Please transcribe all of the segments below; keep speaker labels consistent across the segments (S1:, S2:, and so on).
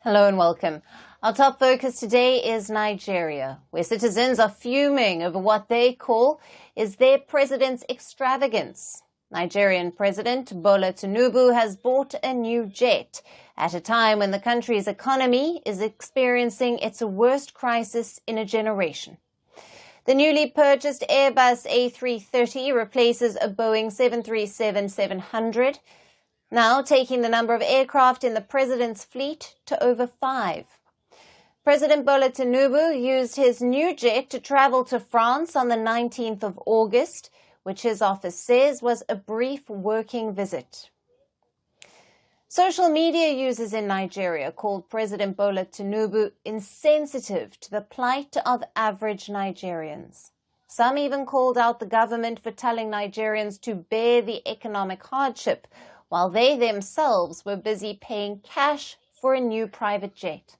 S1: Hello and welcome. Our top focus today is Nigeria, where citizens are fuming over what they call is their president's extravagance. Nigerian President Bola Tinubu has bought a new jet at a time when the country's economy is experiencing its worst crisis in a generation. The newly purchased Airbus A330 replaces a Boeing 737-700, now taking the number of aircraft in the president's fleet to over 5. President Bola Tinubu used his new jet to travel to France on the 19th of August, which his office says was a brief working visit. Social media users in Nigeria called President Bola Tinubu insensitive to the plight of average Nigerians. Some even called out the government for telling Nigerians to bear the economic hardship, while they themselves were busy paying cash for a new private jet.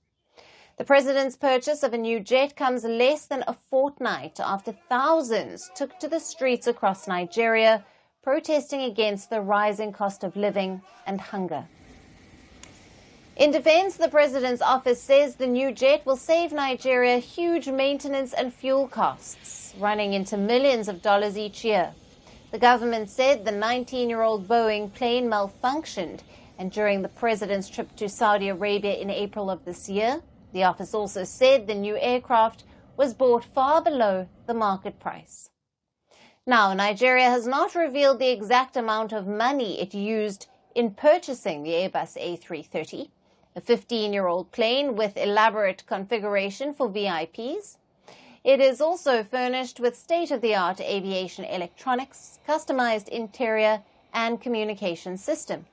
S1: The president's purchase of a new jet comes less than a fortnight after thousands took to the streets across Nigeria, protesting against the rising cost of living and hunger. In defense, the president's office says the new jet will save Nigeria huge maintenance and fuel costs, running into millions of dollars each year. The government said the 19-year-old Boeing plane malfunctioned, and during the president's trip to Saudi Arabia in April of this year, the office also said the new aircraft was bought far below the market price. Now, Nigeria has not revealed the exact amount of money it used in purchasing the Airbus A330, a 15-year-old plane with elaborate configuration for VIPs. It is also furnished with state-of-the-art aviation electronics, customized interior, and communication system.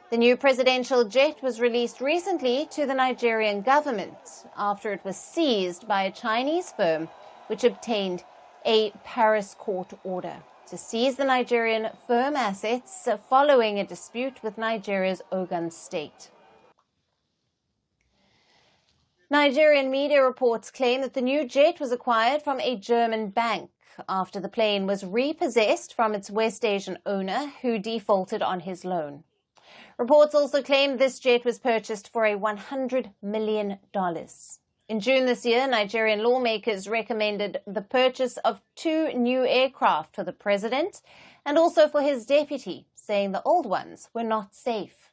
S1: The new presidential jet was released recently to the Nigerian government after it was seized by a Chinese firm which obtained a Paris court order to seize the Nigerian firm assets following a dispute with Nigeria's Ogun state. Nigerian media reports claim that the new jet was acquired from a German bank after the plane was repossessed from its West Asian owner who defaulted on his loan. Reports also claim this jet was purchased for $100 million. In June this year, Nigerian lawmakers recommended the purchase of 2 new aircraft for the president and also for his deputy, saying the old ones were not safe.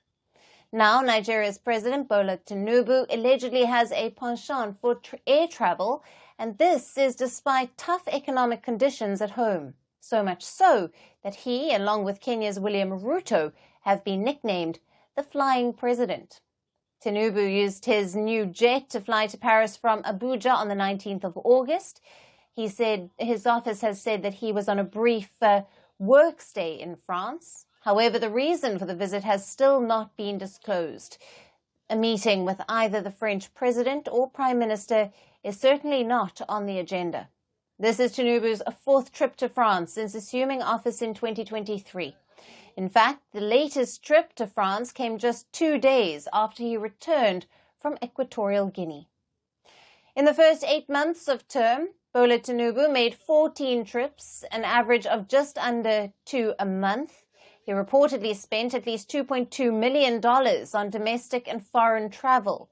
S1: Now, Nigeria's President Bola Tinubu allegedly has a penchant for air travel, and this is despite tough economic conditions at home. So much so that he, along with Kenya's William Ruto, have been nicknamed the Flying President. Tinubu used his new jet to fly to Paris from Abuja on the 19th of August. He said his office has said that he was on a brief work stay in France. However, the reason for the visit has still not been disclosed. A meeting with either the French president or prime minister is certainly not on the agenda. This is Tinubu's 4th trip to France since assuming office in 2023. In fact, the latest trip to France came just 2 days after he returned from Equatorial Guinea. In the first 8 months of term, Bola Tinubu made 14 trips, an average of just under 2 a month. He reportedly spent at least $2.2 million on domestic and foreign travel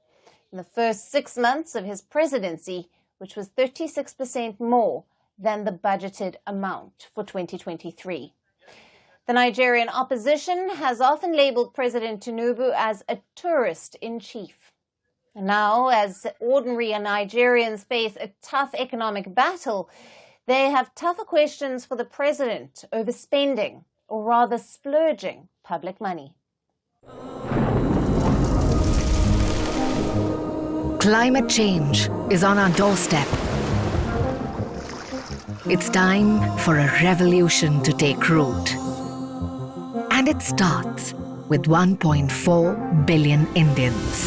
S1: in the first 6 months of his presidency, which was 36% more than the budgeted amount for 2023. The Nigerian opposition has often labeled President Tinubu as a tourist-in-chief. Now, as ordinary Nigerians face a tough economic battle, they have tougher questions for the president over spending, or rather splurging, public money.
S2: Climate change is on our doorstep. It's time for a revolution to take root. And it starts with 1.4 billion Indians.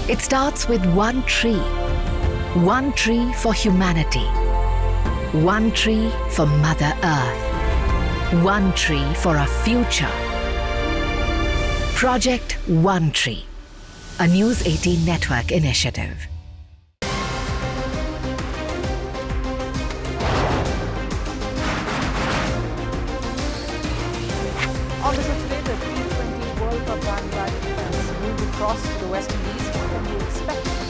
S2: It starts with one tree for humanity, one tree for Mother Earth, one tree for our future. Project One Tree, a News 18 network initiative.
S3: On the today, the T20 World Cup bandwagon has moved across to the West Indies. than we expected.